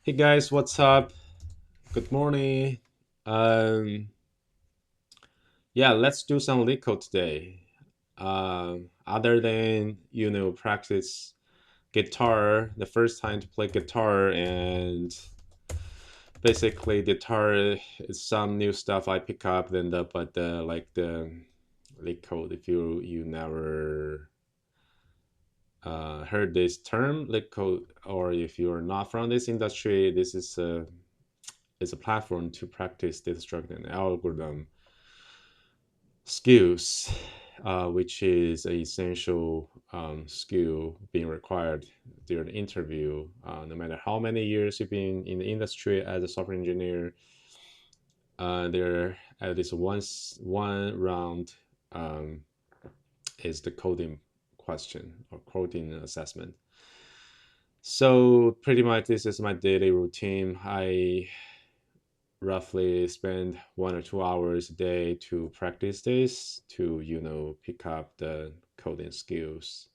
Hey guys, what's up? Good morning. Um, yeah, let's do some LeetCode today. Other than practice guitar, the first time to play guitar, and basically guitar is some new stuff I pick up. Then the LeetCode, if you never heard this term LeetCode, or if you're not from this industry, this is a platform to practice data structure and algorithm skills, which is an essential skill being required during the interview. No matter how many years you've been in the industry as a software engineer, there at least one round um, is the coding question or coding assessment. So pretty much this is my daily routine. I roughly spend 1 or 2 hours a day to practice this to pick up the coding skills,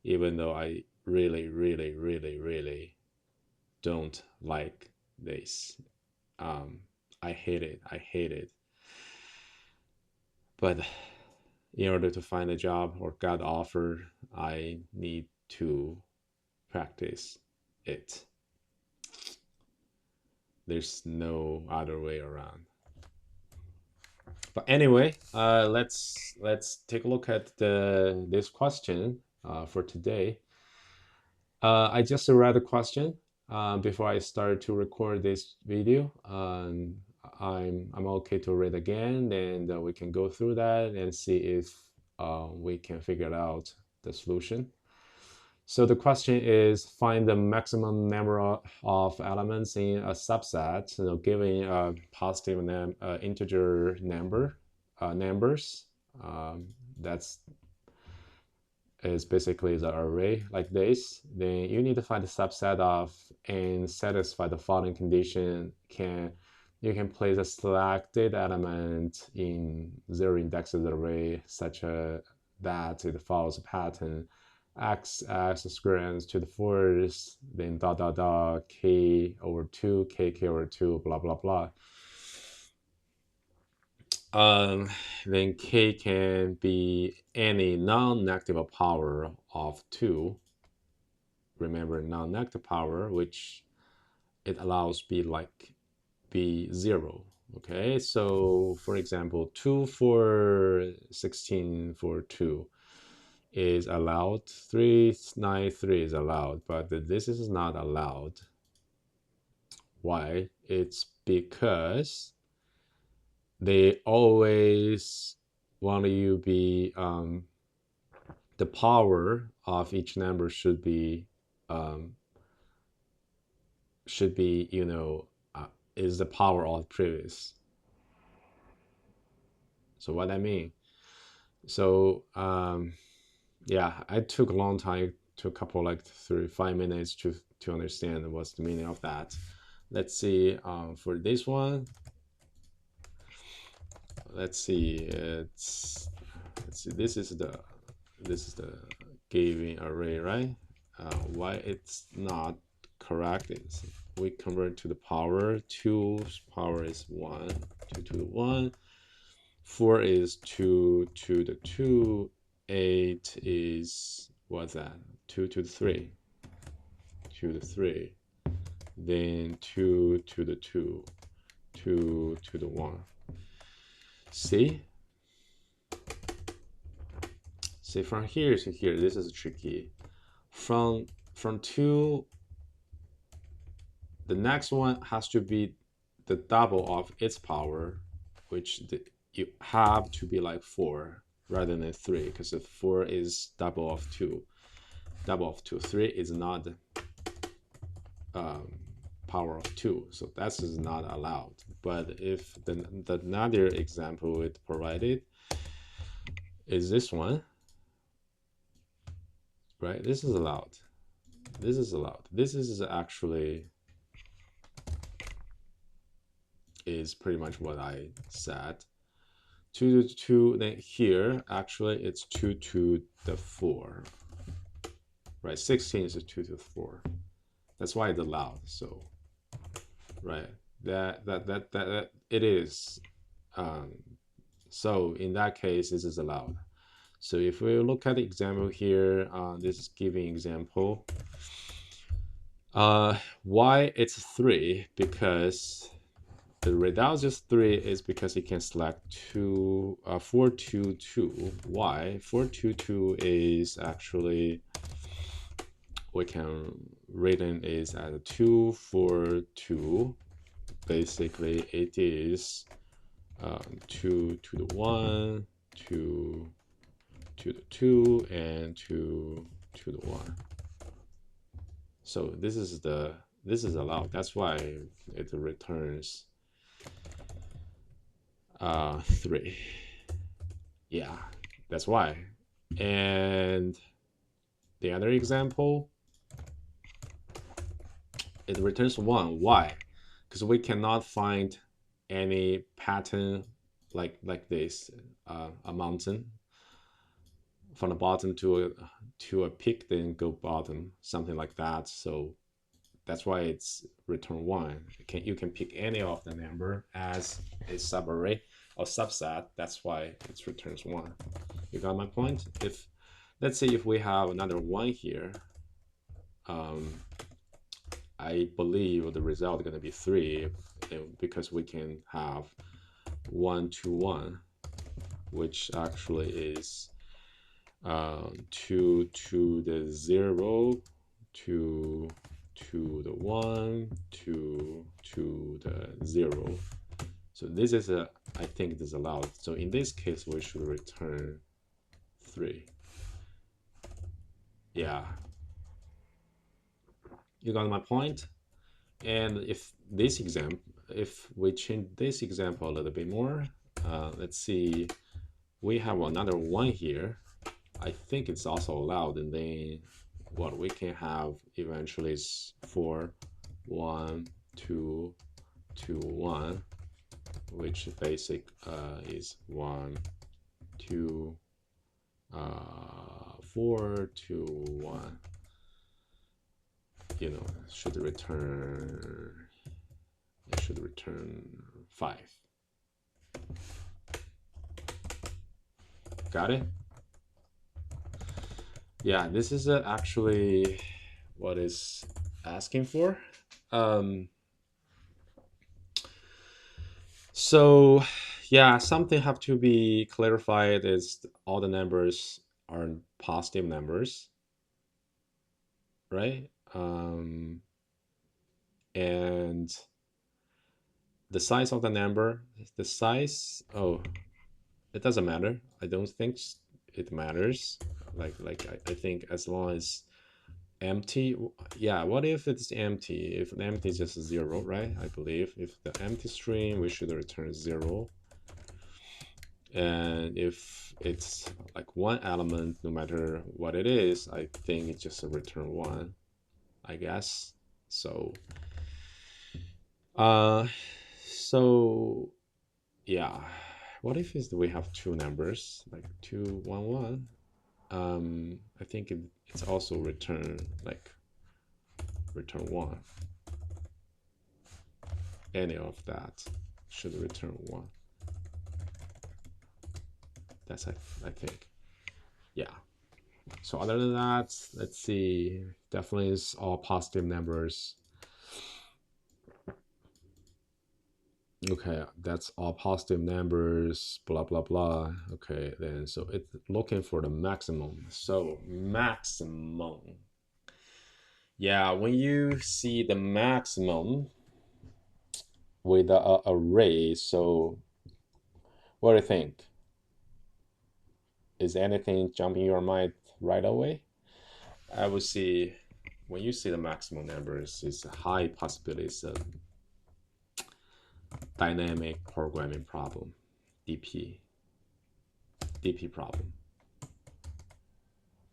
even though I really don't like this. I hate it. I hate it. But in order to find a job or get offer, I need to practice it. There's no other way around. But anyway, let's take a look at this question for today. I just read the question before I started to record this video. I'm okay to read again, and we can go through that and see if we can figure out the solution. So the question is, find the maximum number of elements in a subset, giving a positive integer numbers. That's is basically the array like this. Then you need to find the subset of and satisfy the following condition. You can place a selected element in zero indexed array such that it follows a pattern x square n to the fourth, then dot dot dot k over 2, k over 2, blah blah blah. Um, then k can be any non-negative power of 2. Remember, non-negative power, which it allows be 0. Okay, so for example, 2 for 16 for 2 is allowed, 393 is allowed, but this is not allowed. Why? It's because they always want you be the power of each number um, should be is the power of previous. So what I mean, so yeah, I took a long time, to a couple like 35 minutes to understand what's the meaning of that. Let's see, for this one, let's see, let's see, this is the given array, right? Why it's not correct is we convert to the power. 2's power is 1, 2 to the 1. 4 is 2 to the 2. 8 is, what's that? 2 to the 3. 2 to the 3. Then 2 to the 2. 2 to the 1. See? See, from here to here, this is tricky. From 2, the next one has to be the double of its power, which you have to be like 4 rather than 3, because the 4 is double of 2. Double of 2. 3 is not power of 2, so that is not allowed. But if the another example it provided is this one, right? This is allowed. This is allowed. This is actually is pretty much what I said. 2 to 2, then here actually it's 2 to the 4, right? 16 is a 2 to the 4. That's why it's allowed. So right? That it is. Um, so in that case, this is allowed. So if we look at the example here, this is giving example. Why it's 3? Because the result is 3 is because you can select 422. Why? 422 is actually, we can written is as a 242. Basically, it is 2 to the 1, 2 to the 2, and 2 to the 1. So this is allowed. That's why it returns 3. Yeah, that's why. And the other example, it returns 1. Why? Because we cannot find any pattern like this, a mountain from the bottom to a peak, then go bottom, something like that. So that's why it's return 1. You can pick any of the number as a subarray or subset. That's why it returns 1. You got my point? If, let's say if we have another 1 here, I believe the result is going to be 3, because we can have 1 to 1, which actually is 2 to the 0, 2 to the 1, 2 to the 0. So this is I think this is allowed. So in this case, we should return 3. Yeah. You got my point? And if we change this example a little bit more, let's see, we have another 1 here. I think it's also allowed, and then what we can have eventually is 4, 1, 2, 2, 1, which basic is 1, 2, 4, 2, 1. You know, it should return 5. Got it? Yeah, this is actually what is asking for. So yeah, something have to be clarified is all the numbers are positive numbers, right? And the size of the number, oh, it doesn't matter. I don't think it matters. I think as long as empty, yeah, what if it's empty? If an empty is just 0, right? I believe if the empty string, we should return 0. And if it's like 1 element, no matter what it is, I think it's just a return 1, I guess. So so yeah, what if we have 2 numbers, like 2, 1, 1? I think it's also return 1. Any of that should return 1. That's I think. Yeah. So other than that, let's see. Definitely is all positive numbers. Okay, that's all positive numbers, blah, blah, blah. Okay, then so it's looking for the maximum. So maximum. Yeah, when you see the maximum with the array, so what do you think? Is anything jumping in your mind right away? I would see, when you see the maximum numbers, it's a high possibility it's a dynamic programming problem, DP problem.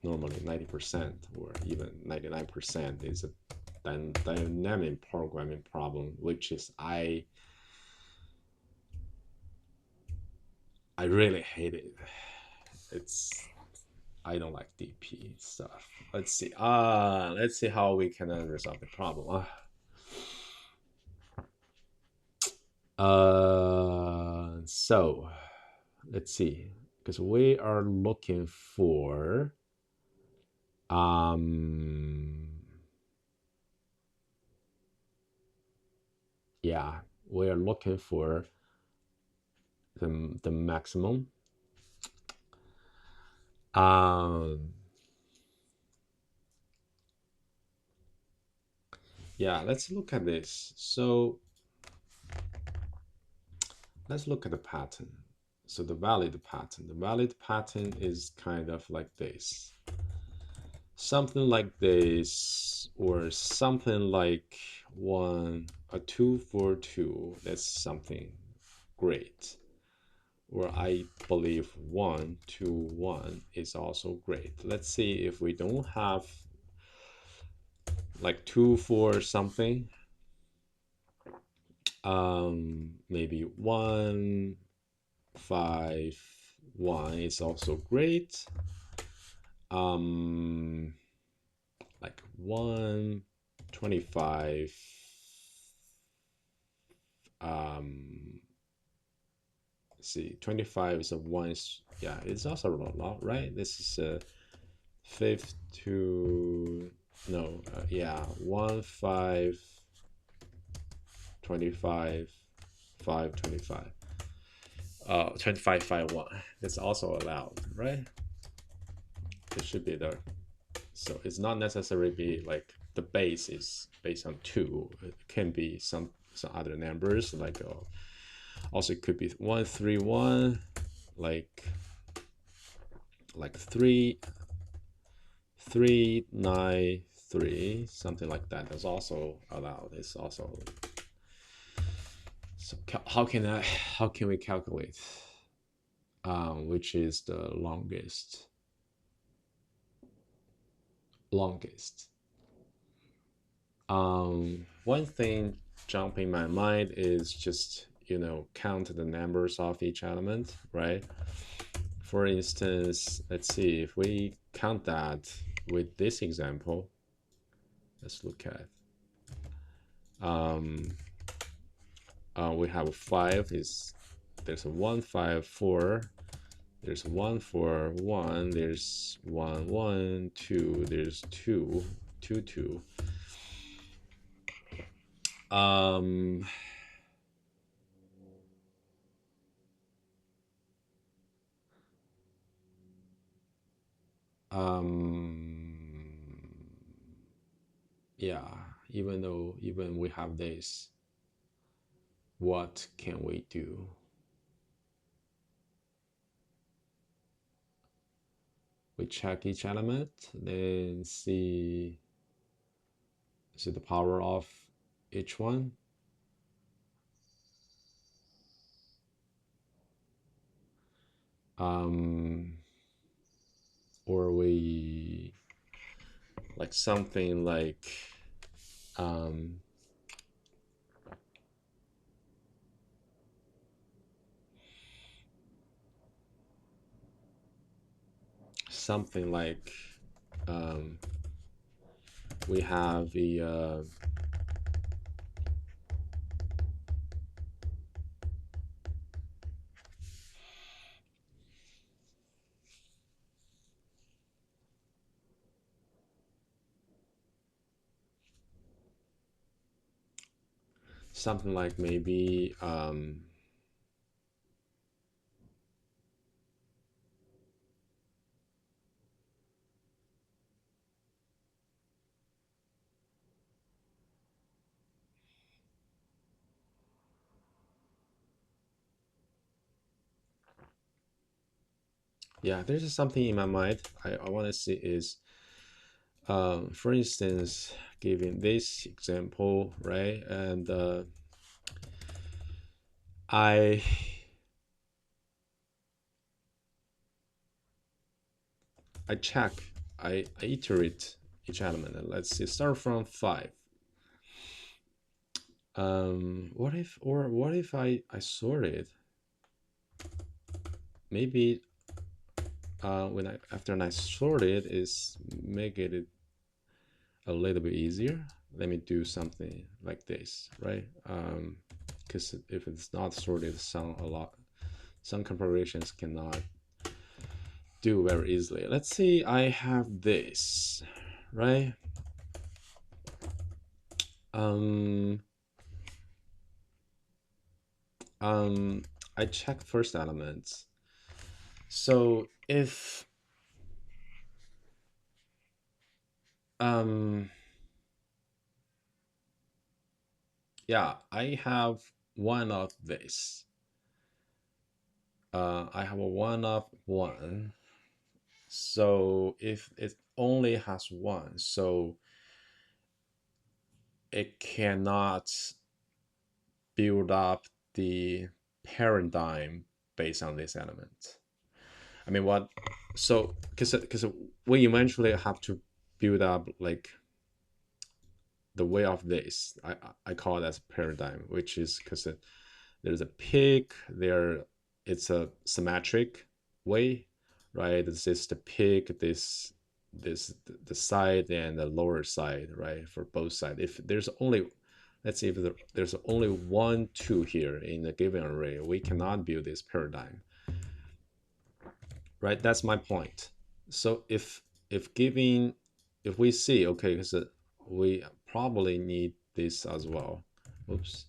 Normally 90% or even 99% is a dynamic programming problem, which is I really hate it. I don't like DP stuff. Let's see how we can resolve the problem. So let's see, because we are looking for yeah, we are looking for the maximum. Yeah, let's look at this. So let's look at the pattern. So the valid pattern is kind of like this. Something like this, or something like a 2 4 2. That's something great. Or I believe 1 2 1 is also great. Let's see if we don't have like 2 4 something. Maybe 1 5 1 is also great. Like 1 25. Let's see, 25 is a one. Yeah, it's also a lot, right? This is a fifth to no, yeah, 1 5 25 5 25. 25 5 1. That's also allowed, right? It should be there. So it's not necessarily be like the base is based on 2. It can be some other numbers, like also it could be 1 3 1, like 3 3 9 3, something like that. That's also allowed. It's also, so how can we calculate which is the longest? One thing jumping in my mind is just, count the numbers of each element, right? For instance, let's see, if we count that with this example, let's look at, we have 5, there's a 1 5 4, there's 1 4 1, there's 1 1 2, there's 2 2 2. Um, yeah, even we have this, what can we do? We check each element, then see the power of each one. Or we like something like something like we have the something like maybe yeah, there's just something in my mind I want to see is, for instance, giving this example, right? And I check, I iterate each element, and let's see, start from 5. What if I sort it? Maybe when after I sort it, is make it a little bit easier. Let me do something like this, right? because if it's not sorted, some comparisons cannot do very easily. Let's see, I have this, right? I check first elements. So if yeah, I have one of this. I have a one of one. So if it only has one, so it cannot build up the paradigm based on this element. I mean, what? So because we eventually have to build up like the way of this. I call it as paradigm, which is because there's a peak there. It's a symmetric way, right? This is the peak, this the side and the lower side, right? For both sides. If there's only, let's say if there's only 1 2 here in a given array, we cannot build this paradigm, right? That's my point. So if giving, if we see, okay, because we probably need this as well. Oops.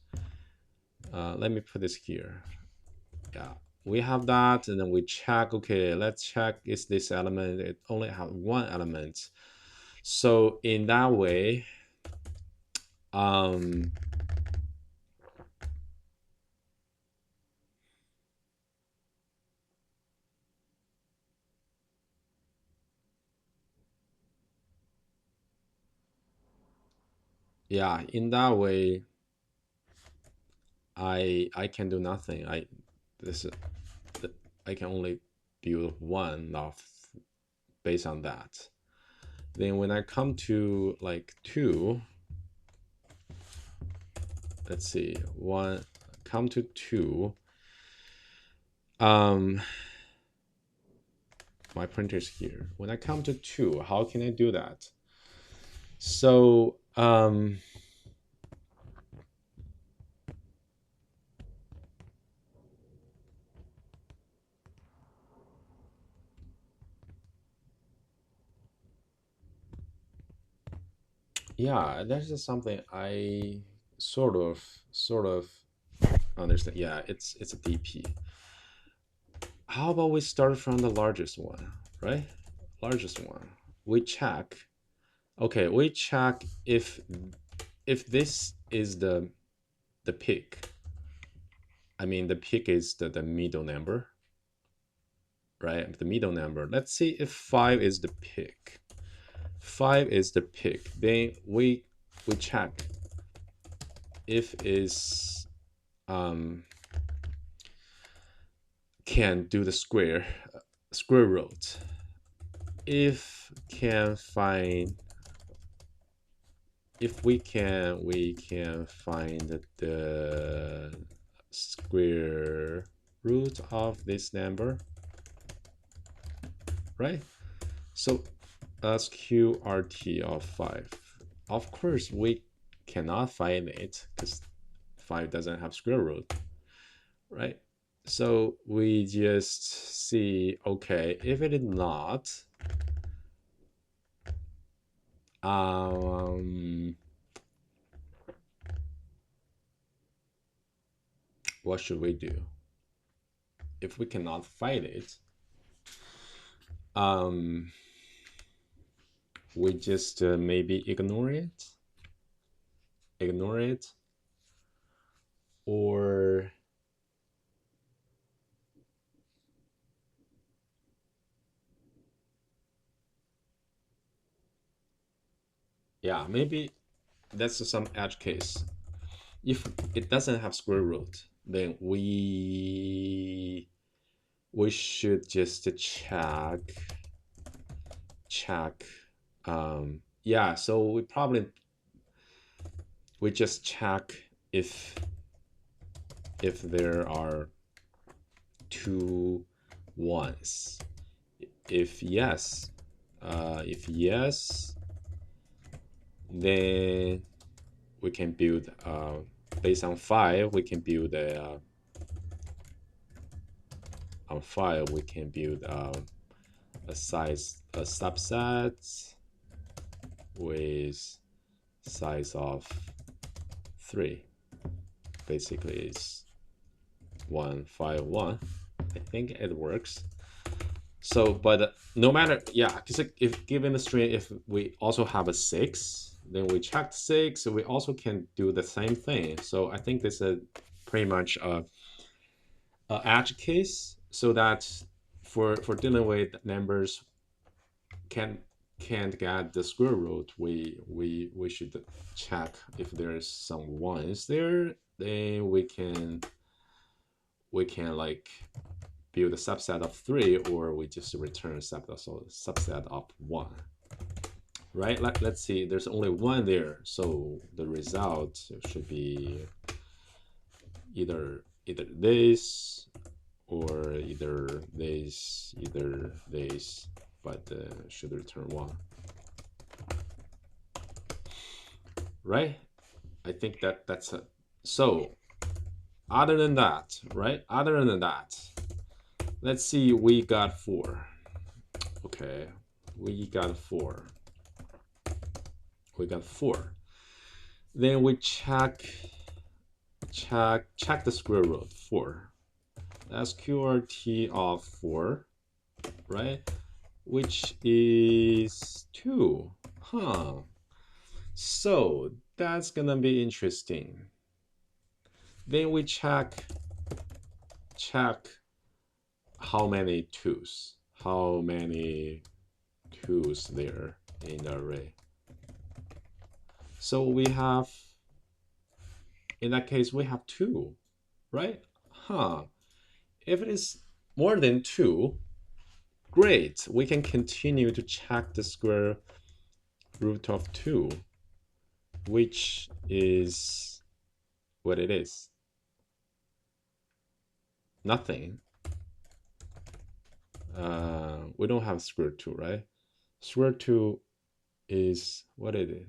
Let me put this here. Yeah, we have that, and then we check. Okay, let's check, is this element, it only have one element. So in that way, yeah, in that way, I can do nothing. This I can only build one of based on that. Then when I come to like 2, let's see, 1 come to 2, my printer's here. When I come to 2, how can I do that? So yeah, that's just something I sort of understand. Yeah, it's a DP. How about we start from the largest one, right? Largest one. We check. Okay, we check if this is the peak. I mean, the peak is the middle number, right? The middle number. Let's see if 5 is the peak. 5 is the peak. Then we check if is can do the square root. If can find, if we can find the square root of this number, right? So that's QRT of 5. Of course, we cannot find it because 5 doesn't have square root, right? So we just see, okay, if it is not, what should we do? If we cannot find it, we just maybe ignore it, or yeah, maybe that's some edge case. If it doesn't have square root, then we should just check. Yeah, so we just check if there are 2 1s. If yes, then we can build based on 5, we can build a on 5 we can build a subset with size of 3. Basically, it's 1, 5, 1. I think it works. So, but no matter, yeah, because if given the string, if we also have a 6, then we check 6, we also can do the same thing. So I think this is pretty much a edge case, so that for dealing with numbers can't get the square root, we should check if there's some ones there, then we can like build a subset of 3, or we just return a subset of 1, right? Let's see, there's only 1 there, so the result should be either this or either this, but should return 1, right? I think that's it. So other than that, right? Other than that, let's see, we got 4. Okay, we got 4. We got 4. Then we check the square root 4. SQRT of 4, right? Which is 2. Huh. So that's gonna be interesting. Then we check how many 2's, there in the array. So we have, in that case, we have 2, right? Huh. If it is more than 2, great. We can continue to check the square root of 2, which is what it is. Nothing. We don't have square root 2, right? Square root 2 is what it is.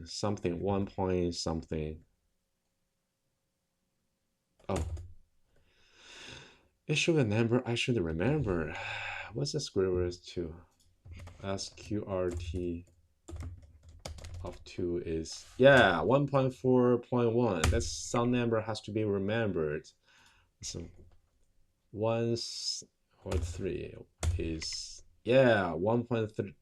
Something 1 point something. Oh, it should be a number I should remember. What's the square root of 2? SQRT of 2 is, yeah, 1.4.1. That's some number has to be remembered. So 1 or 3 is, yeah, 1.3.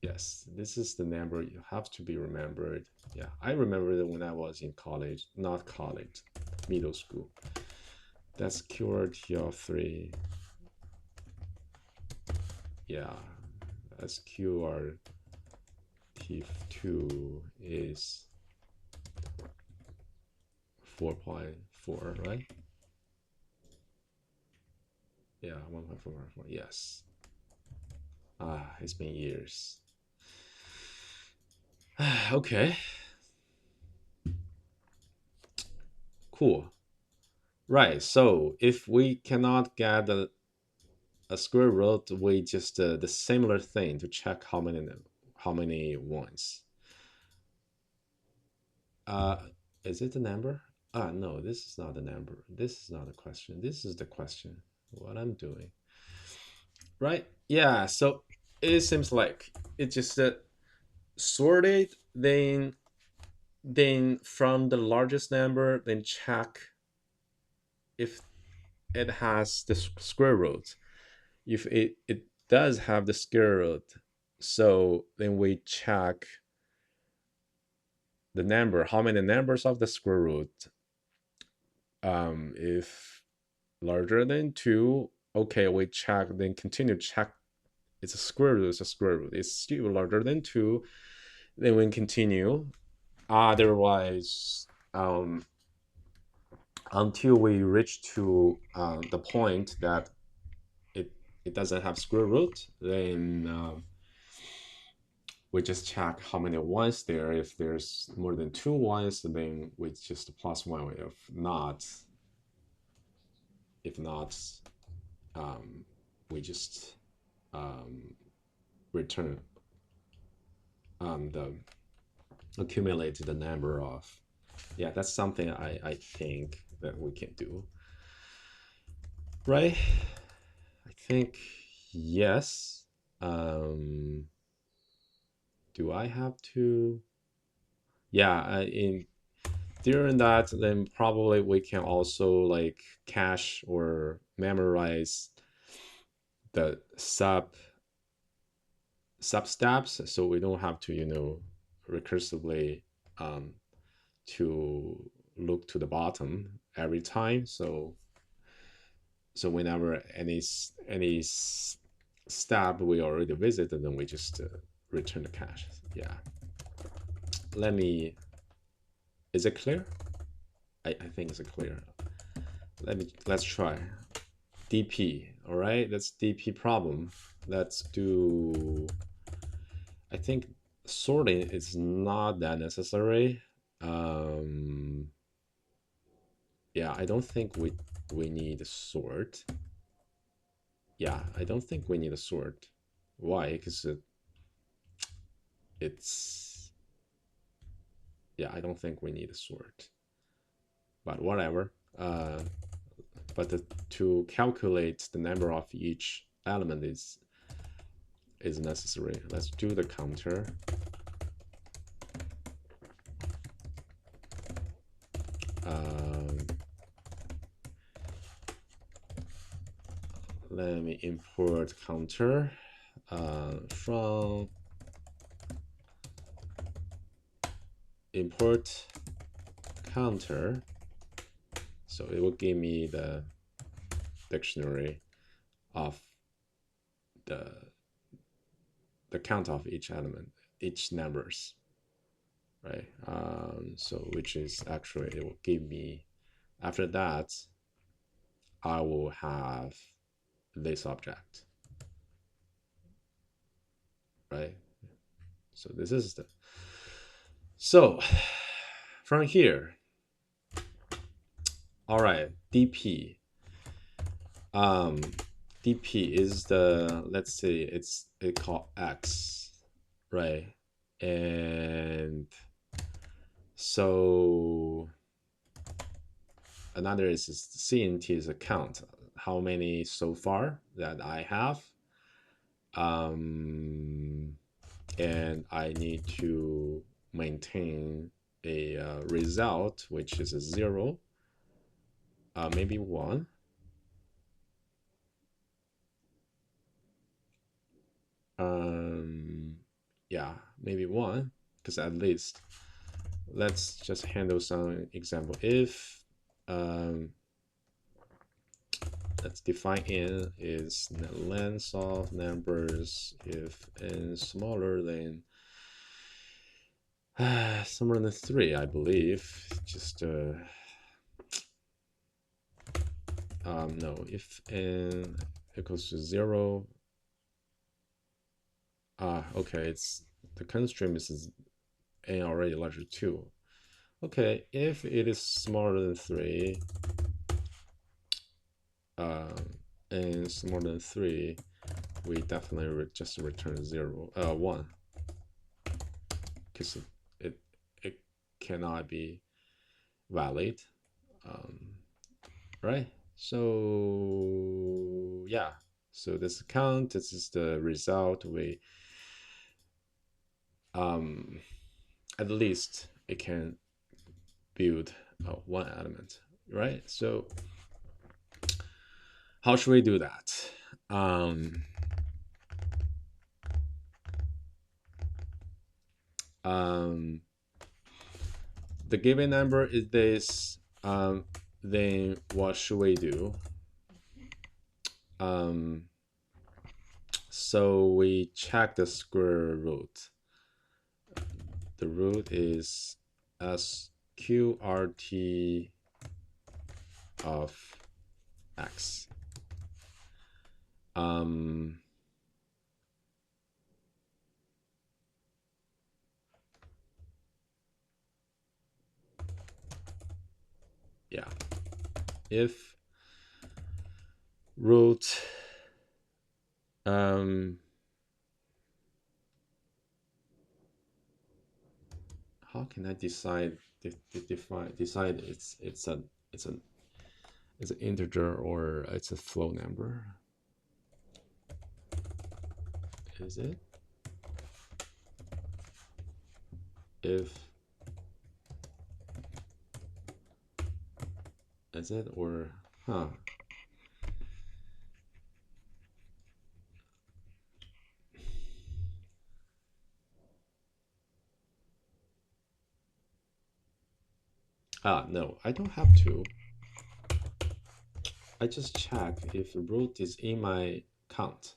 Yes, this is the number you have to be remembered. Yeah, I remember that when I was in college, not college, middle school. That's QRT of 3. Yeah, that's QRT 2 is 4.4, right? Yeah, 1.4.4, yes. It's been years. Okay. Cool. Right, so if we cannot get a square root, we just the similar thing to check how many ones. Is it a number? No, this is not a number. This is not a question. This is the question. What I'm doing. Right? Yeah, so it seems like it just sorted, then from the largest number, then check if it has the square root. If it does have the square root, so then we check the number, how many numbers of the square root. If larger than 2, okay, we check, then continue check. It's a square root, it's a square root. It's still larger than 2, then we continue. Otherwise, until we reach to the point that it doesn't have square root, then we just check how many ones there. If there's more than 2 ones, then we just plus 1. If not, we just return the accumulate the number of. Yeah, that's something I think that we can do, right? I think yes. Do I have to? Yeah, in during that, then probably we can also like cache or memorize the sub steps, so we don't have to, recursively um, to look to the bottom every time. So whenever any step we already visited, then we just return the cache. Yeah. Let me. Is it clear? I think it's clear. Let's try DP. All right, that's DP problem. Let's do. I think sorting is not that necessary. Yeah, I don't think we need a sort. Yeah, I don't think we need a sort. Why? Because it's yeah, I don't think we need a sort. But whatever. But to calculate the number of each element is necessary. Let's do the counter. Let me import counter from import counter. So it will give me the dictionary of the count of each element, each numbers, right? So which is actually, it will give me, after that, I will have this object, right? So this is the, so from here, all right, DP. DP is the, let's say it called X, right? And so another is CNT is a count, how many so far that I have. And I need to maintain a result, which is a 0, maybe 1. Yeah, maybe 1, because at least let's just handle some example. If let's define n is the length of numbers if n smaller than 3, I believe. Just no, if n equals to 0. Okay, it's the constraint is n already larger than 2. Okay, if it is smaller than 3, and smaller than 3, we definitely just return 1, because it cannot be valid, right? So yeah, so this count, this is the result. We at least it can build one element, right? So how should we do that? The given number is this, then what should we do? So we check the square root. The root is sqrt of x. Yeah, if root how can I decide decide it's an integer or it's a flow number? Is it? If is it or huh? No, I don't have to. I just check if the root is in my count.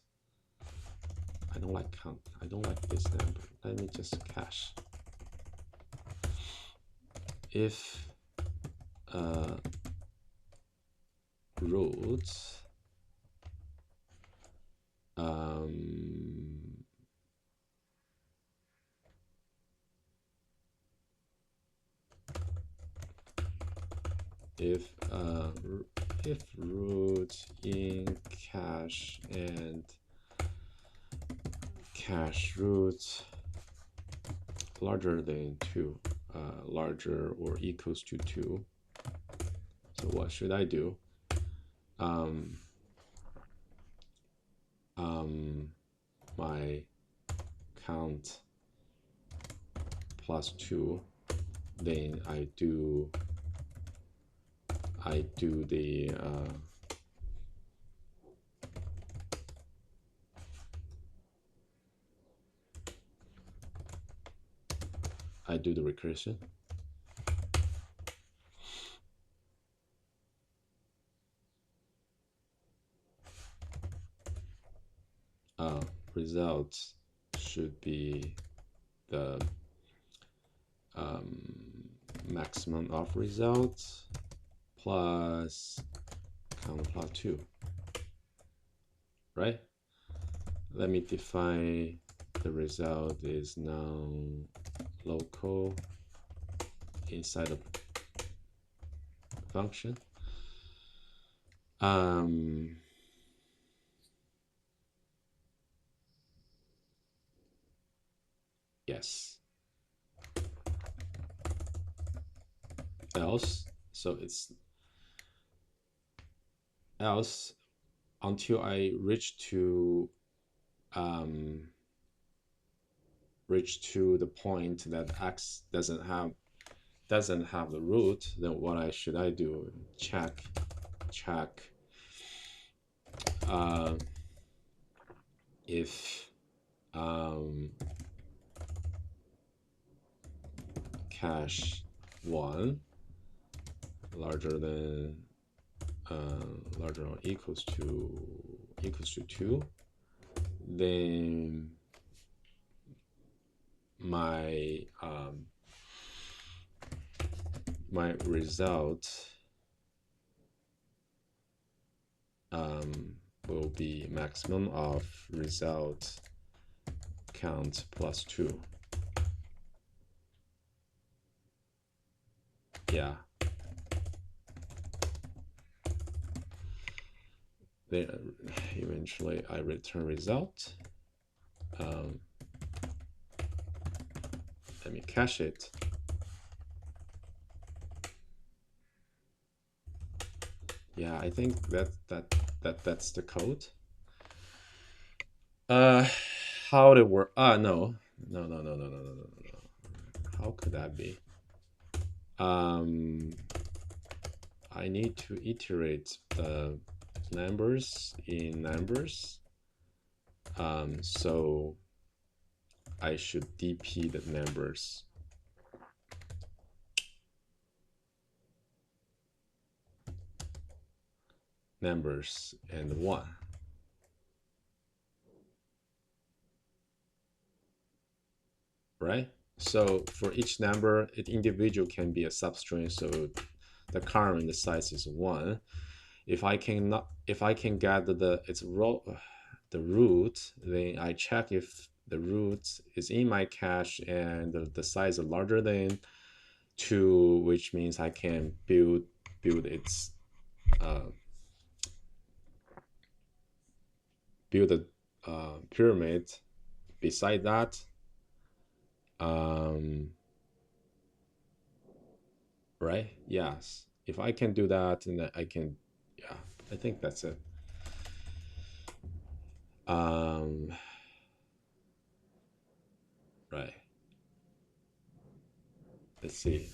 I don't like count. I don't like this number. Let me just cache. If root if root in cache and cache root larger than 2, larger or equals to 2. So what should I do? My count plus 2, then I do the recursion. Results should be the maximum of results plus count plus 2, right? Let me define the result is now local inside of function. Yes. Else, so it's else until I reach to the point that x doesn't have the root, then what should I do? Check if cache 1 larger than larger or equals to 2, then my my result will be maximum of result count plus 2. Yeah. Then eventually I return result. Let me cache it. Yeah, I think that's the code. How to work? No. How could that be? I need to iterate the numbers in numbers. So I should DP the numbers and 1. Right? So for each number, it individual can be a substring, so the current size is 1. If I can get the root, then I check if the root is in my cache and the size is larger than 2, which means I can build its build a pyramid beside that. right? Yes. If I can do that, and I can, yeah, I think that's it. Um, right. Let's see.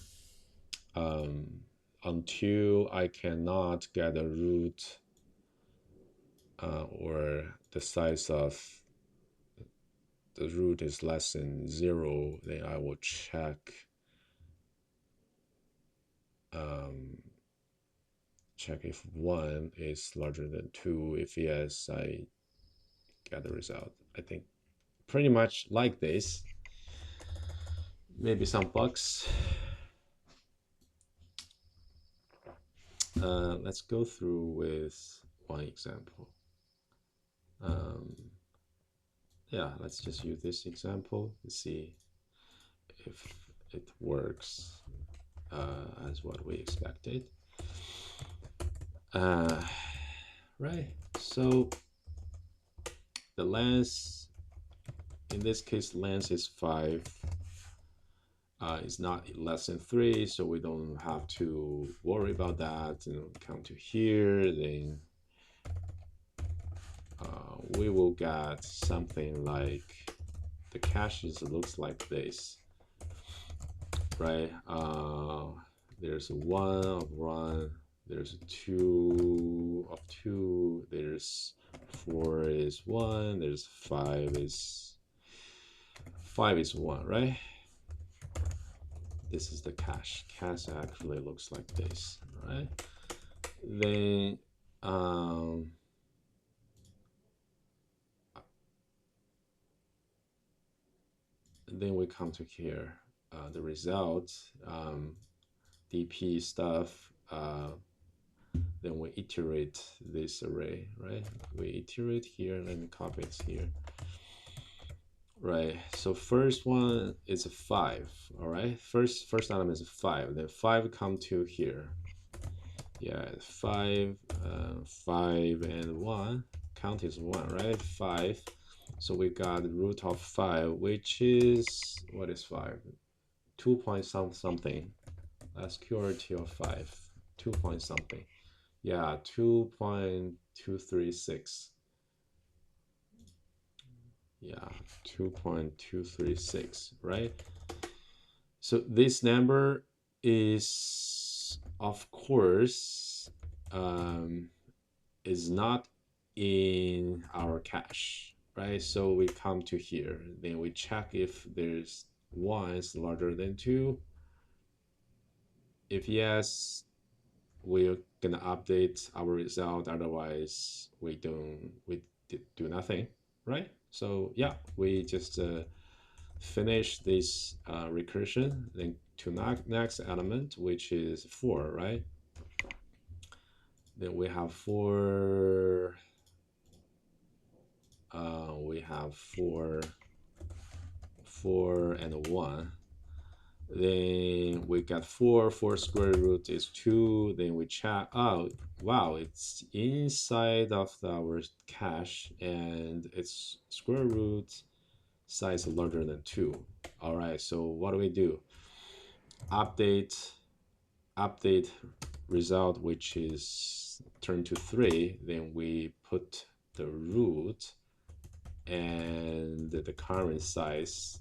Um, until I cannot get a root or the size of the root is less than 0, then I will um, check if 1 is larger than 2. If yes, I get the result. I think pretty much like this. Maybe some bugs. Let's go through with one example. Yeah, let's just use this example to see if it works as what we expected. Right, so the length, in this case, length is 5. It's not less than 3, so we don't have to worry about that. And come to here, then we will get something like the caches looks like this, right? There's 1 of 1, there's 2 of 2, there's 4 is 1, there's 5 is 1, right? This is the cache. Cache actually looks like this, right? Then then we come to here, the result, DP stuff. Then we iterate this array, right? We iterate here and then copy it here. Right, so first one is a 5, all right? First element is a 5, then 5 come to here. Yeah, 5, 5 and 1, count is 1, right? 5, so we got root of 5, which is, what is 5? 2 point something. SQRT of 5, 2 point something. Yeah, 2.236. Yeah, 2.236, right? So this number is, of course, is not in our cache, right? So we come to here, then we check if there's 1 is larger than 2. If yes, we're gonna update our result. Otherwise, we do nothing, right? So yeah, we just finish this recursion, then to next element, which is 4, right? Then we have 4. We have 4 and 1. Then we got 4 square root is 2. Then we check out, wow, it's inside of our cache and its square root size larger than 2. All right, so what do we do? Update result, which is turned to 3. Then we put the root and the current size,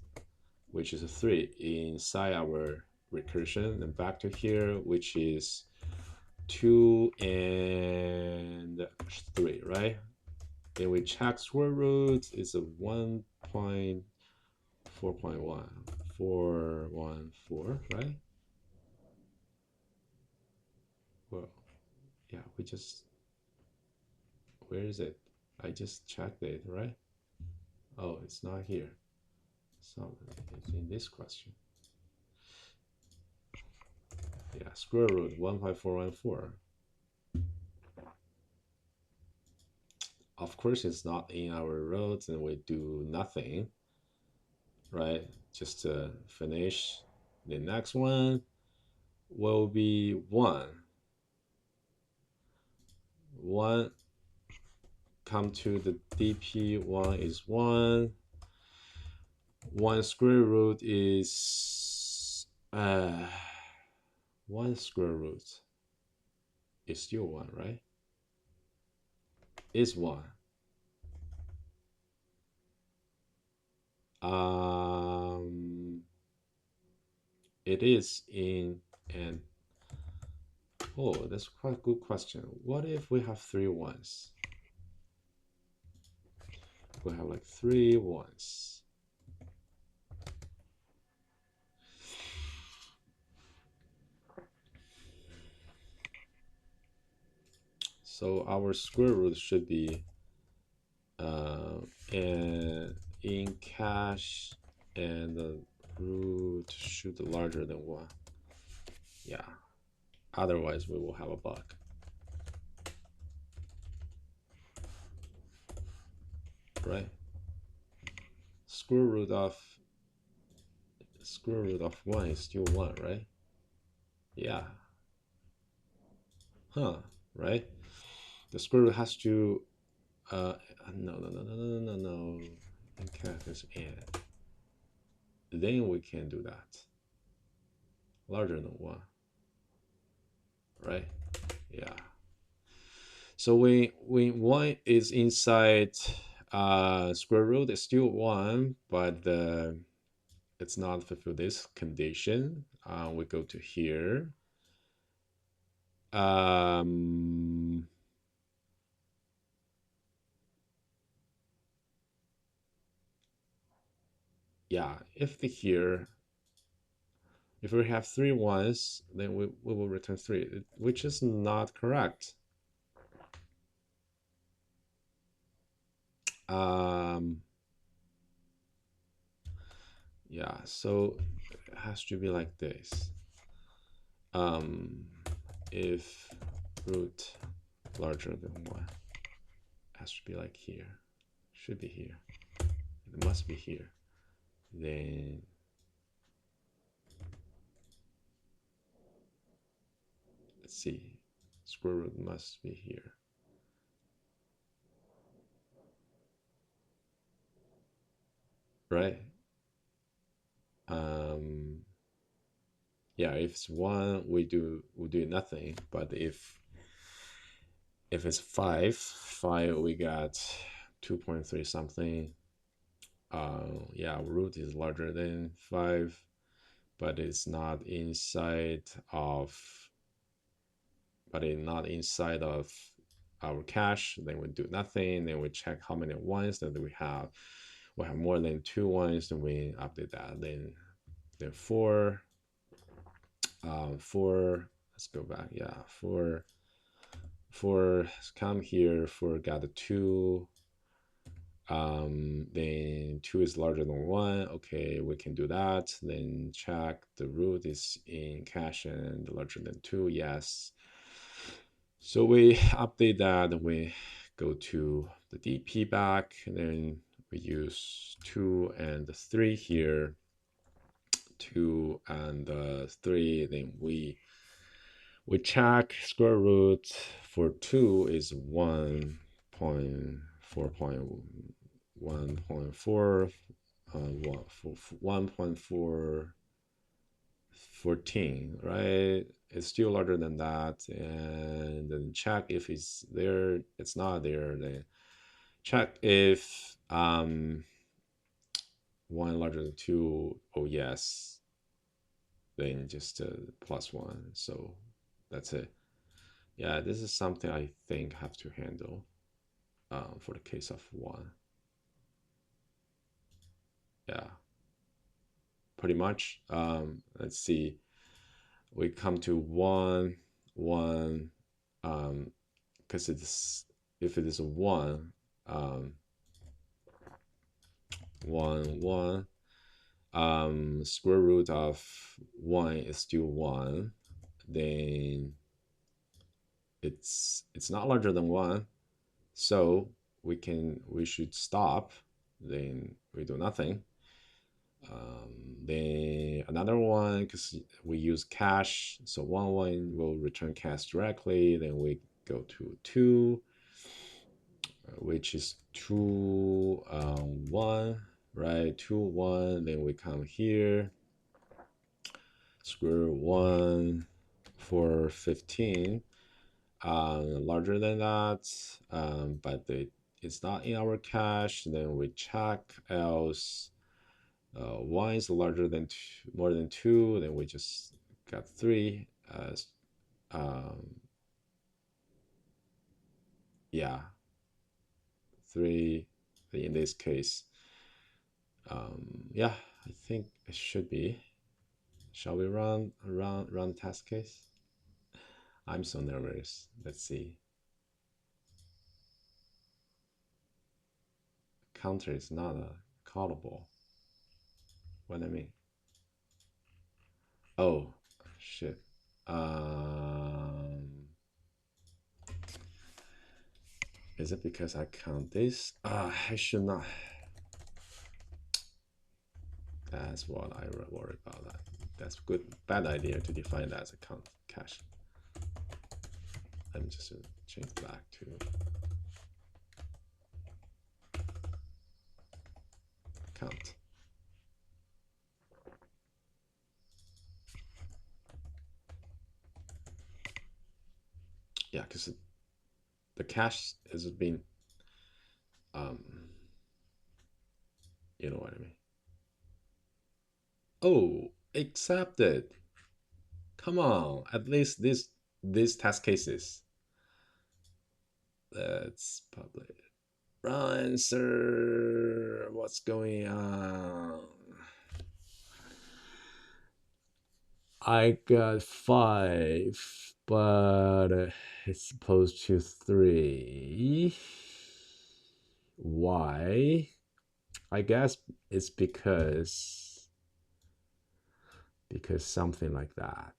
which is a 3, inside our recursion, and back to here, which is 2 and 3, right? Then we check square root is a 1.414, right? Well, yeah, we just, where is it? I just checked it, right? Oh, it's not here. So it's in this question. Yeah, square root 1.414. Of course, it's not in our rows, and we do nothing, right? Just to finish. The next one will be 1. 1 come to the DP, 1 is 1. 1 square root is 1 square root is still 1, right? Is 1. It is in an, oh, that's quite a good question. What if we have 3 ones? We have like 3 ones. So our square root should be and in cash, and the root should be larger than 1. Yeah, otherwise we will have a bug. Right? Square root of 1 is still 1, right? Yeah. Huh, right? The square root has to no. In cash and then we can do that. Larger than 1. Right? Yeah. So when 1 is inside square root, it's still 1, but it's not fulfill this condition. We go to here. Yeah, if we have 3 ones, then we will return 3, which is not correct. Yeah, so it has to be like this. If root larger than 1, it has to be like here. Should be here. It must be here. Then let's see. Square root must be here. Right? Yeah, if it's 1, we do nothing. But if it's 5, we got 2.3 something. Yeah, root is larger than 5, but it's not inside of our cache. Then we do nothing. Then we check how many ones that we have. We have more than 2 ones, then we update that. Then 4, 4. Let's go back. Yeah, 4. Come here. 4 got a 2. Then 2 is larger than 1. Okay, we can do that. Then check the root is in cache and larger than 2. Yes. So we update that. We go to the DP back, and then we use 2 and 3 here. 2 and 3. Then we check square root for 2 is 1.4.1.4 1.414, right? It's still larger than that. And then check if it's there. It's not there. Then check if 1 larger than 2. Oh yes. Then just +1. So that's it. Yeah, this is something I think have to handle for the case of 1. Yeah, pretty much. Let's see. We come to 1, 1, because if it is a 1, 1, 1, square root of 1 is still 1. Then it's not larger than 1, so we should stop. Then we do nothing. Then another one, because we use cache, so 1 will return cache directly. Then we go to 2, which is 2 1, right? 2 1. Then we come here, square root 1, for 15, larger than that, but it's not in our cache. Then we check, else 1 is larger than more than 2, then we just got 3 as yeah, 3 in this case. Yeah, I think it should be. Shall we run test case? I'm so nervous. Let's see. Counter is not a callable. What do I mean? Oh, shit. Is it because I count this? I should not. That's what I worry about. That's bad idea to define that as a count cache. Let me just change back to count. Yeah, because the cache has been, you know what I mean. Oh, accepted. Come on, at least these test cases. Let's publish. Run, sir. What's going on? I got 5, but it's supposed to 3. Why? I guess it's because something like that.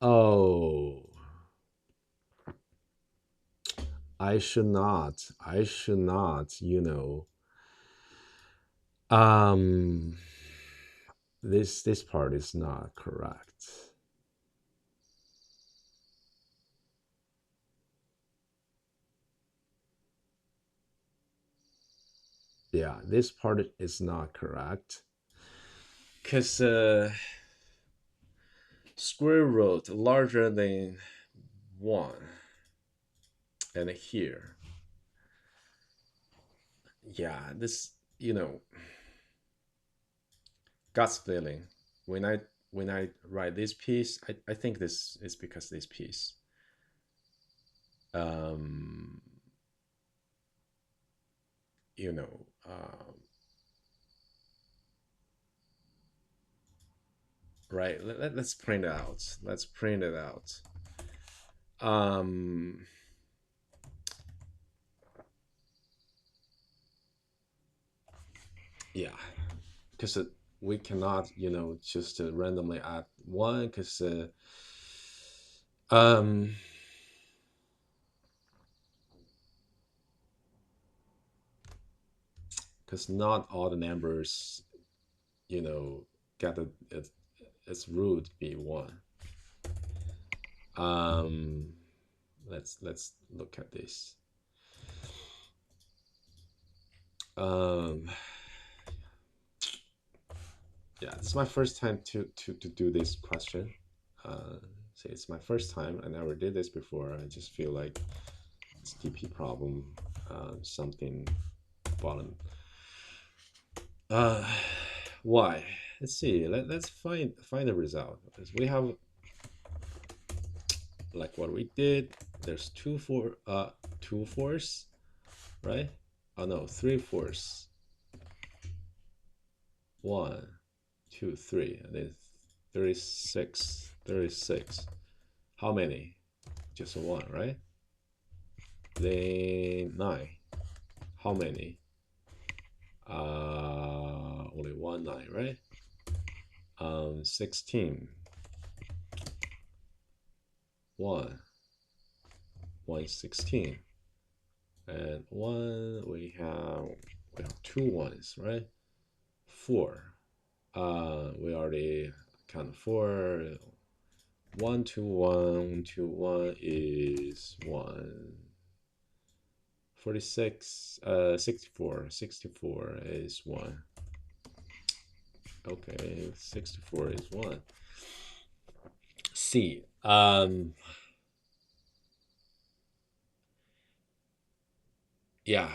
Oh, I should not, you know, this part is not correct. Yeah, this part is not correct. Because square root larger than 1. And here. Yeah, this, you know, gut feeling. When I write this piece, I think this is because this piece. You know, right? Let's print it out. Let's print it out. Yeah, because we cannot, you know, just randomly add 1, because not all the numbers, you know, get its root be 1. Let's look at this. Yeah, this is my first time to do this question. See, it's my first time. I never did this before. I just feel like it's DP problem, something bottom. Why? Let's see. Let's find the result. Because we have, like what we did. There's 2 fours, right? Oh no, 3 fours. 1, 2, 3, and then 36. How many? Just 1, right? Then 9. How many? Only 1 9, right? 16. 1. 1 16. And 1, we have 2 1s, right? 4. We already count 4. 1 to 1 to 1 is 1. 46, 64 is 1. Okay, 64 is 1. C. Yeah,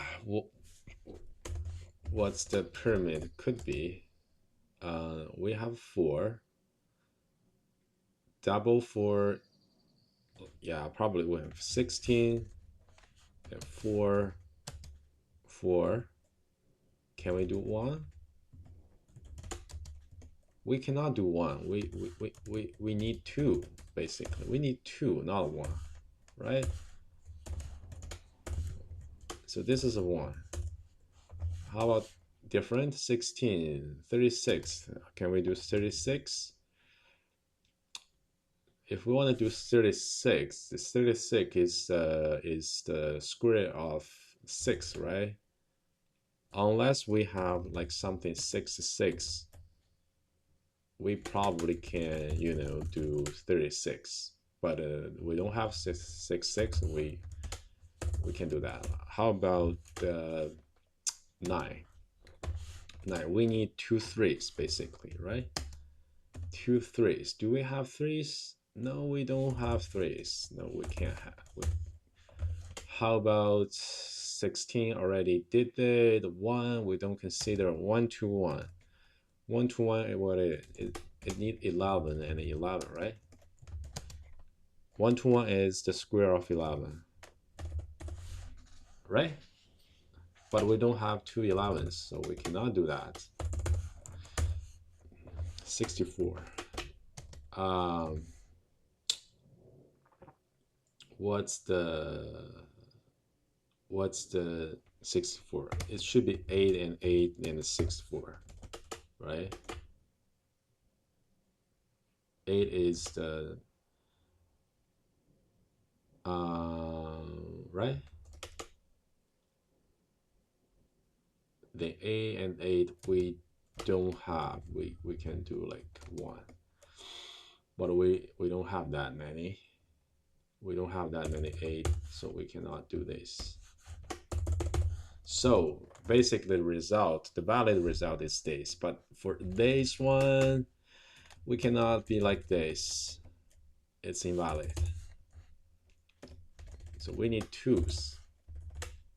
what's the pyramid could be? We have 4. Double 4, yeah, probably we have 16 and 4, 4. Can we do 1? We cannot do 1. We need 2, basically. We need 2, not 1, right? So this is a 1. How about different? 16, 36. Can we do 36? If we want to do 36, this 36 is the square of 6, right? Unless we have like something 66, we probably can, you know, do 36. But we don't have 66. We can do that. How about 9? 9. We need 2 3s basically, right? 2 3s. Do we have 3s? No, we don't have 3s. No, we can't have. How about 16? Already did it. 1, we don't consider 1 to 1. 1 to 1, what it need 11 and 11, right? 1 to 1 is the square of 11, right? But we don't have 2 11s, so we cannot do that. 64. What's the 64? It should be 8 and 8 and 64, right? 8 is the right? The 8 and 8 we don't have. We can do like 1, but we don't have that many. We don't have that many 8, so we cannot do this. So basically the valid result is this, but for this one, we cannot be like this. It's invalid. So we need 2s,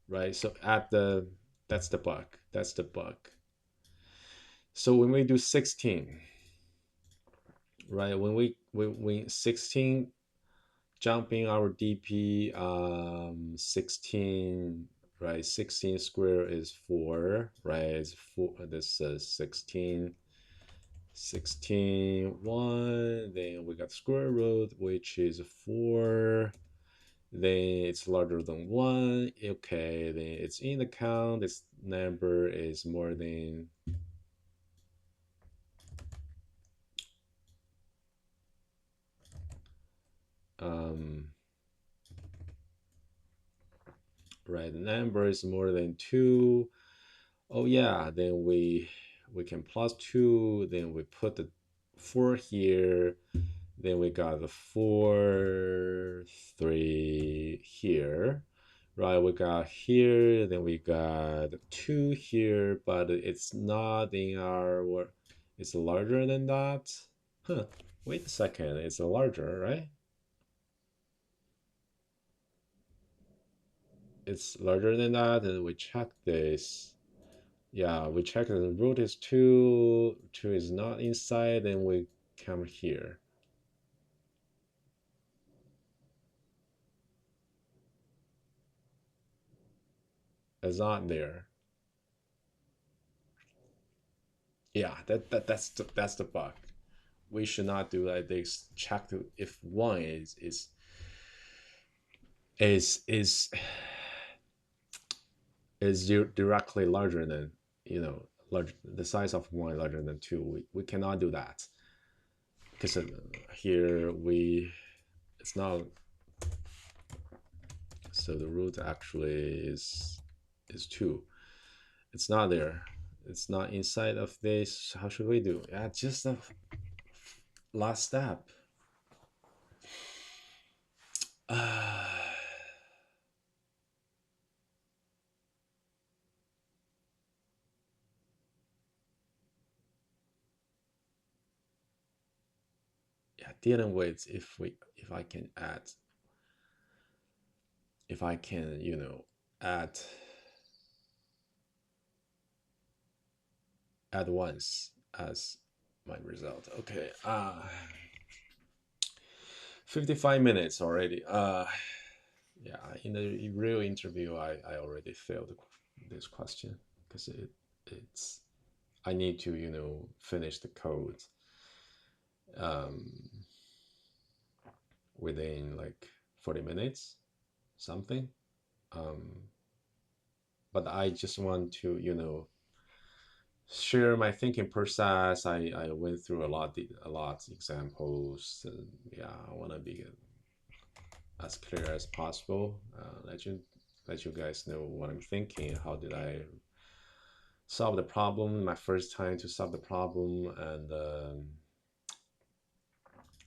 right? So that's the bug. That's the bug. So when we do 16, right? When we 16 jumping our DP, 16, right? 16 square is 4, right? It's 4. This is 16. 1, then we got square root, which is 4, then it's larger than 1. Okay, then it's in the count. This number is more than right, the number is more than 2. Oh yeah, then we can plus 2, then we put the 4 here, then we got the 4 3 here, right? We got here, then we got 2 here, but it's not in our, it's larger than that. Huh, wait a second, it's larger, right? It's larger than that, and we check this. Yeah, we check the root is 2, 2 is not inside, then we come here. It's not there. Yeah, that's the bug. We should not do like this. Check to if 1 is directly larger than, you know, the size of 1 larger than 2. We cannot do that because here it's not. So the root actually is 2. It's not there. It's not inside of this. How should we do? Yeah, just the last step. Uh, yeah, dealing with if I can add, if I can, add at once as my result. Okay. 55 minutes already. Yeah, in the real interview, I already failed this question because it's I need to finish the code um within like 40 minutes something. Um, but I just want to share my thinking process. I went through a lot examples. And yeah, I want to be as clear as possible. Let you guys know what I'm thinking. How did I solve the problem? My first time to solve the problem, and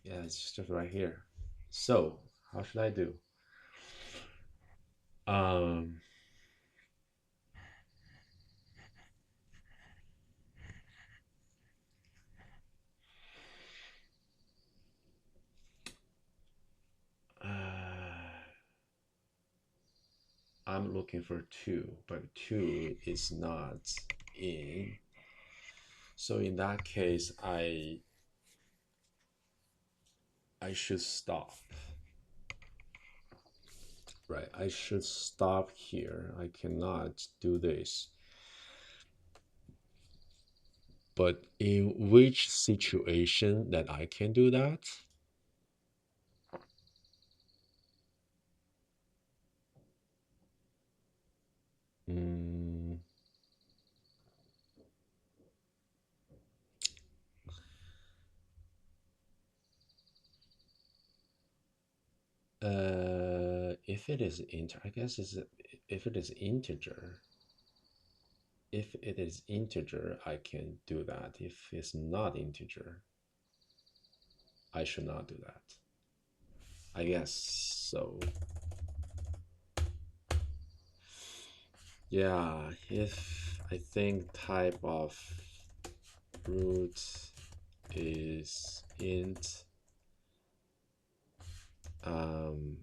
yeah, it's just right here. So how should I do? Um, uh, I'm looking for two, but two is not in. So in that case, I should stop. Right, I should stop here. I cannot do this. But in which situation that I can do that? Mm, if it is I guess if it is integer. If it is integer, I can do that. If it's not integer, I should not do that. I guess so. Yeah, if I think type of root is int, um,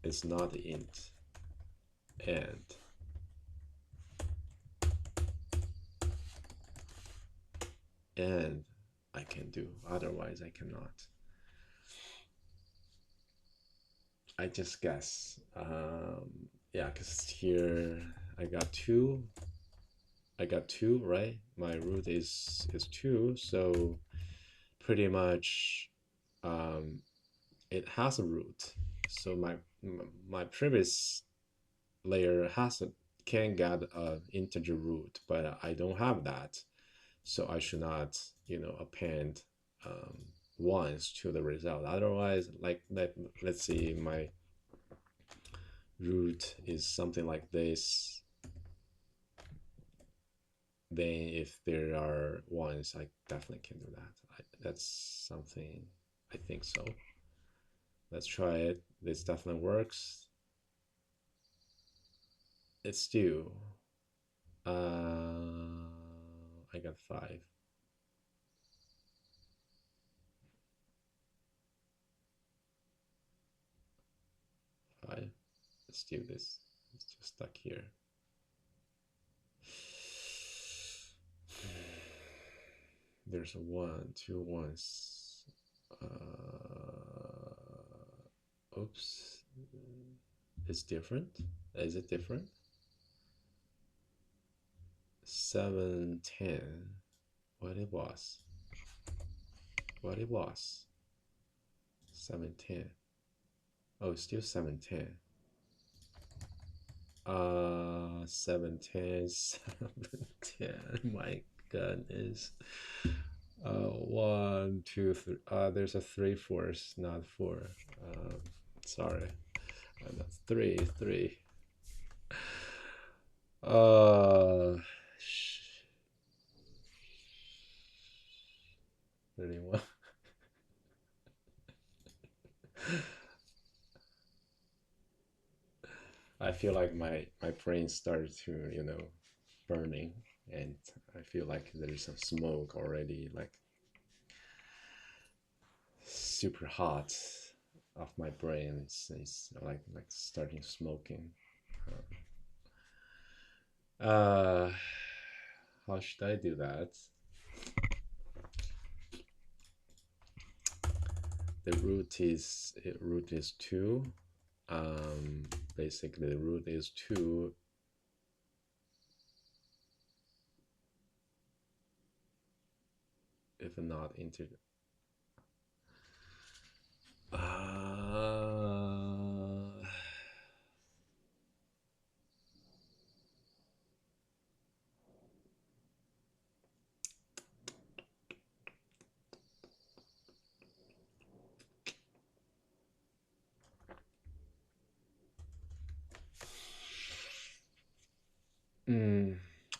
it's not int, and I can do, otherwise I cannot. I just guess. Yeah, because here I got two. I got two, right? My root is two, so pretty much um, it has a root. So my previous layer can get an integer root, but I don't have that, so I should not append um, ones to the result. Otherwise, like let's see, my root is something like this. Then if there are ones, I definitely can do that. That's something I think so. Let's try it. This definitely works. It's still I got five. Five. Let's do this. It's just stuck here. There's a one, two ones. Oops. It's different. Is it different? 7, 10. What it was? What it was? 7, 10. Oh, still 7, 10. 7, 10, 7, 10. My goodness. 1, 2, 3. There's a 3 fours, not 4. Sorry. That's 3, 3. Uh, 31. I feel like my brain started to, you know, burning, and I feel like there's some smoke already, like super hot of my brain. It's like starting smoking. Uh, how should I do that? The root is 2. Basically the root is 2 if not integer.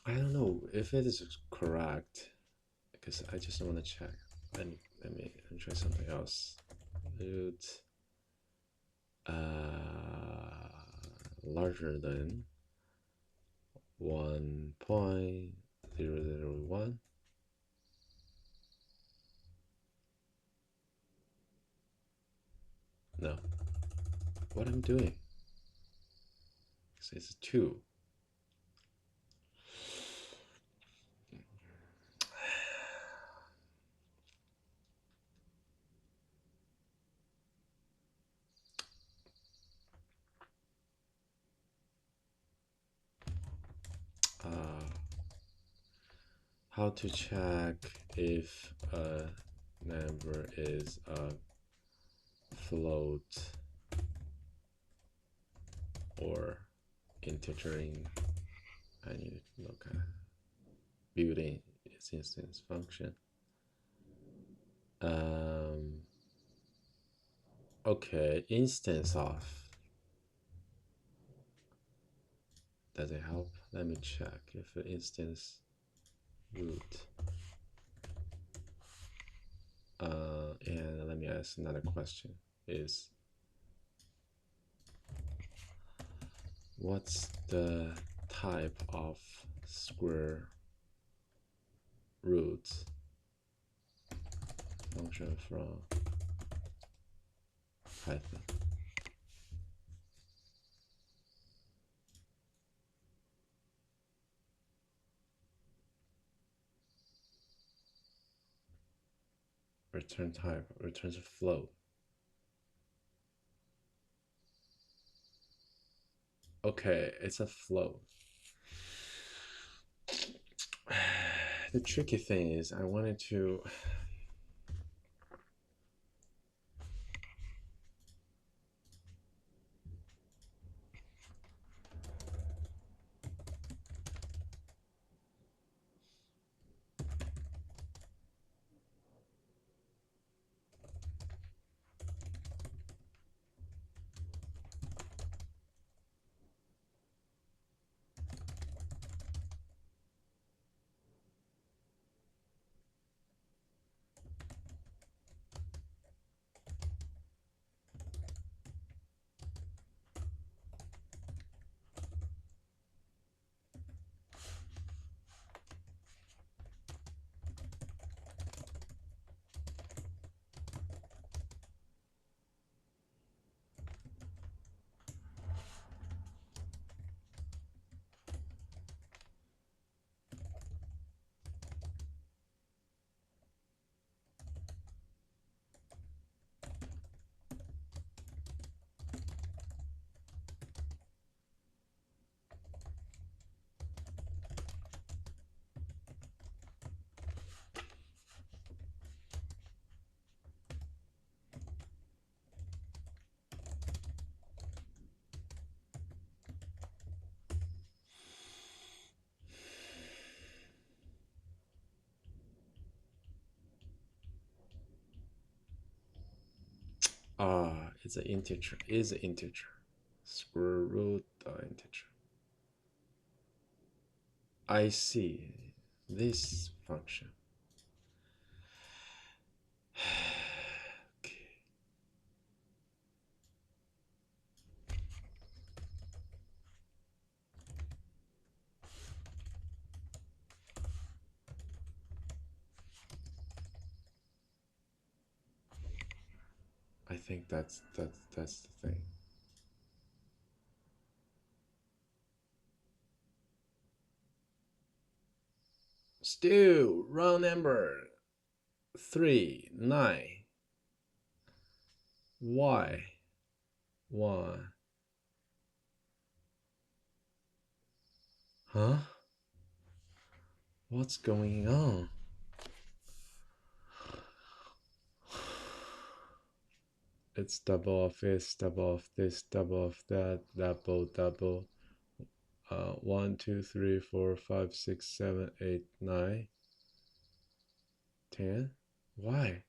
I don't know if it is correct, because I just want to check. Let me try something else. Root larger than 1.001. No, what I'm doing? So it's 2. How to check if a number is a float or integer in, I need to look at building its instance function. Okay, instance of. Does it help? Let me check if the instance root. And let me ask another question is, what's the type of square root function from Python? Return type returns a float. Okay, it's a float. The tricky thing is I wanted to it's an integer, is an integer. Square root integer. I see this function. Okay. I think that's the thing. Still, round number 3, 9. Why? 1. Huh? What's going on? It's double of this, double of this, double of that, double, double. 1, 2, 3, 4, 5, 6, 7, 8, 9, 10. Why?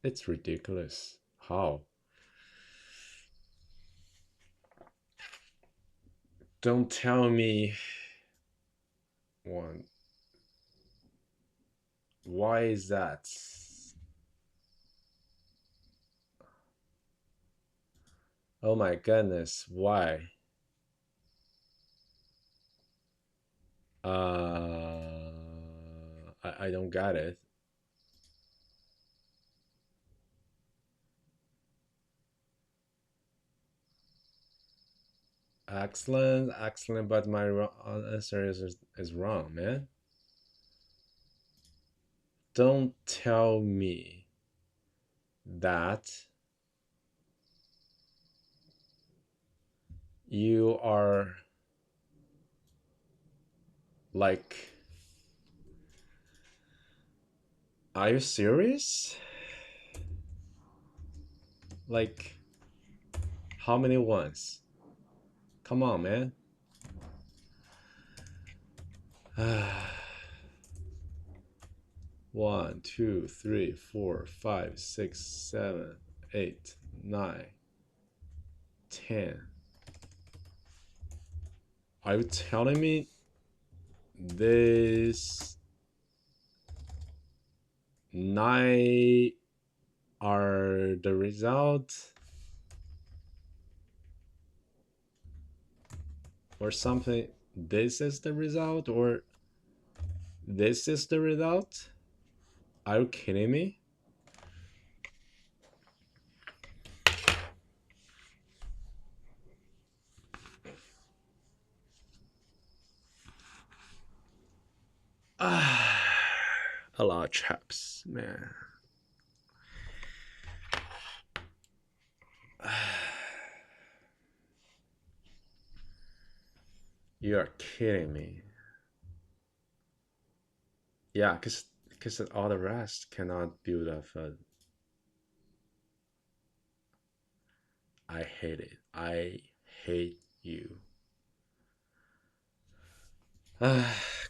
It's ridiculous. How? Don't tell me one. Why is that? Oh my goodness, why? I don't get it. Excellent, excellent, but my answer is wrong, man. Don't tell me that you are like, are you serious? Like, how many ones? Come on, man. 1, 2, 3, 4, 5, 6, 7, 8, 9, 10. Are you telling me this 9 are the result? Or something? This is the result? Or this is the result? Are you kidding me? A lot of traps, man. You are kidding me. Yeah, because all the rest cannot build up a... I hate it. I hate you.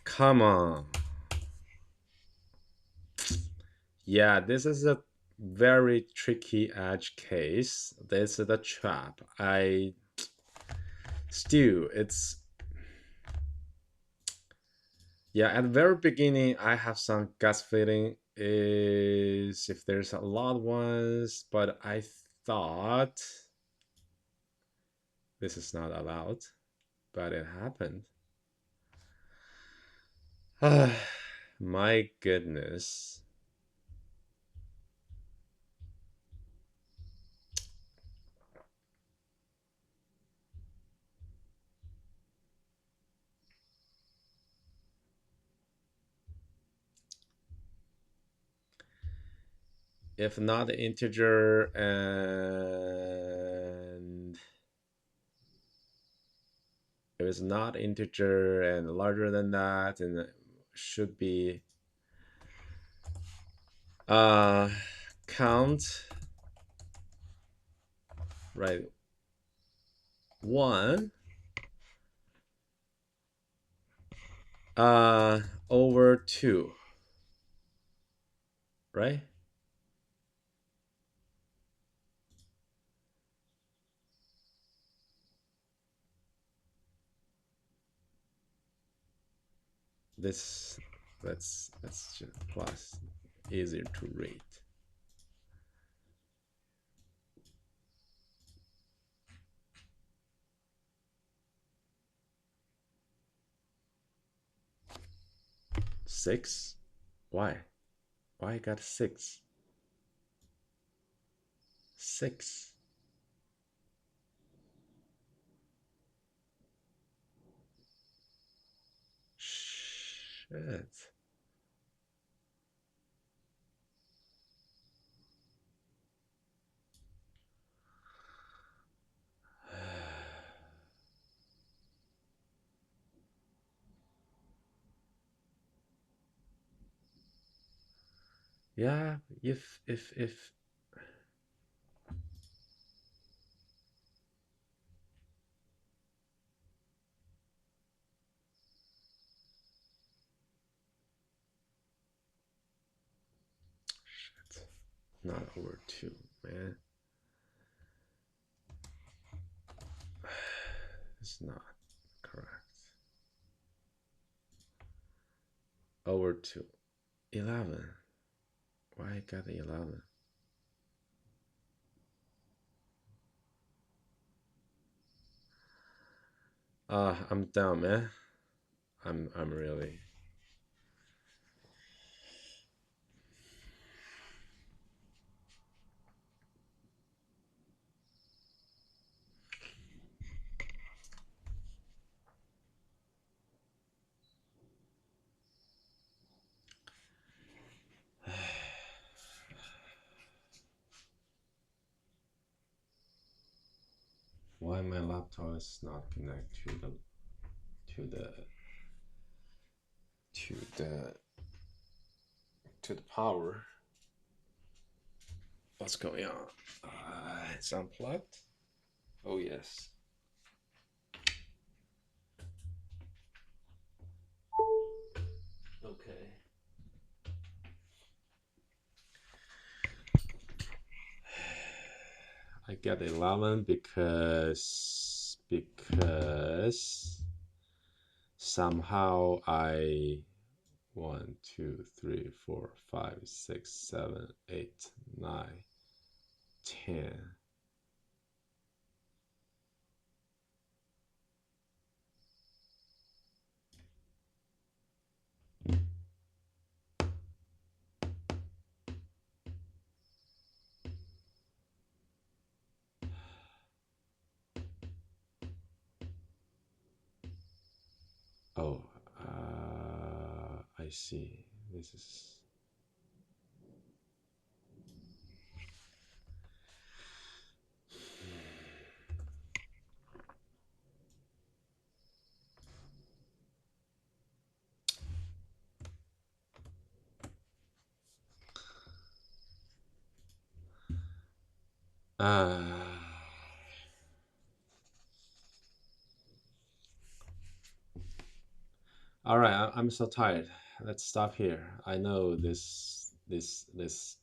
Come on. Yeah, this is a very tricky edge case. This is a trap. It's... Yeah, at the very beginning, I have some gut feeling is if there's a lot of ones, but I thought this is not allowed, but it happened. My goodness. If not integer and if it's not integer and larger than that, and it should be count, right? 1 over 2, right? That's just plus, easier to read. 6? Why? Why I got 6? 6. Shit. Yeah, if shit. Not over 2, man. It's not correct. Over 2. 11. Why I got 11? I'm down, man. I'm really. Why my laptop is not connected to the to the to the power? What's going on? It's unplugged. Oh yes. Okay. I get 11 because somehow I 1, 2, 3, 4, 5, 6, 7, 8, 9, 10. Oh, I see. This is. Uh, all right, I'm so tired. Let's stop here. I know this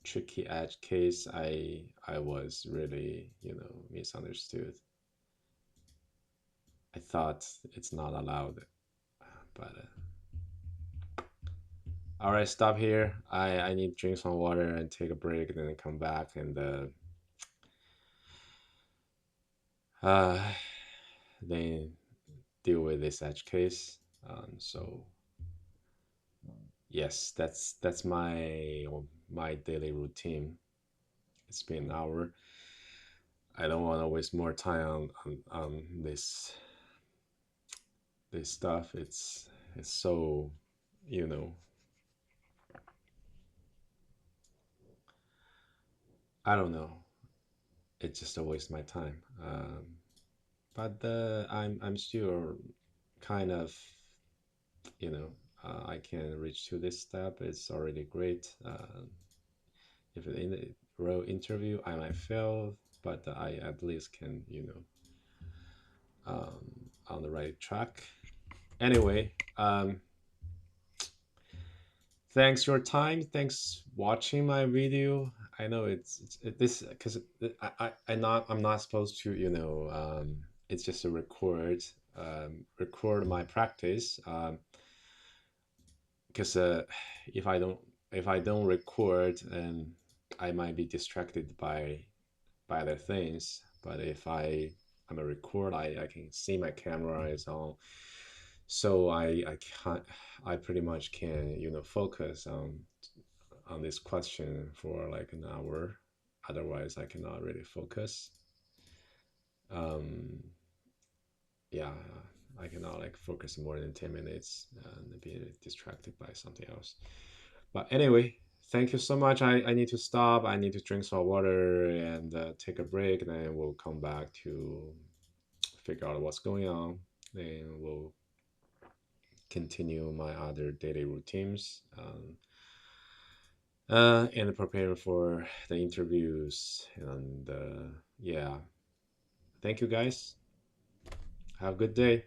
tricky edge case. I was really misunderstood. I thought it's not allowed, but all right, stop here. I need to drink some water and take a break, and then come back and uh then deal with this edge case. So yes, that's my daily routine. It's been an hour. I don't want to waste more time on this stuff. It's so you know I don't know. It's just a waste of my time. But I'm still kind of you know I can reach to this step. It's already great. If in the real interview I might fail, but I at least can on the right track. Anyway, thanks your time. Thanks watching my video. I know this because I'm not supposed to it's just a record my practice because if I don't record and I might be distracted by other things. But if I'm a record, I can see my camera is on, So I can't, I pretty much can, focus on this question for like an hour. Otherwise, I cannot really focus. Um, yeah, I cannot like focus more than 10 minutes and be distracted by something else. But anyway, thank you so much. I need to stop. I need to drink some water and take a break. And then we'll come back to figure out what's going on. Then we'll continue my other daily routines and prepare for the interviews. And yeah, thank you guys. Have a good day.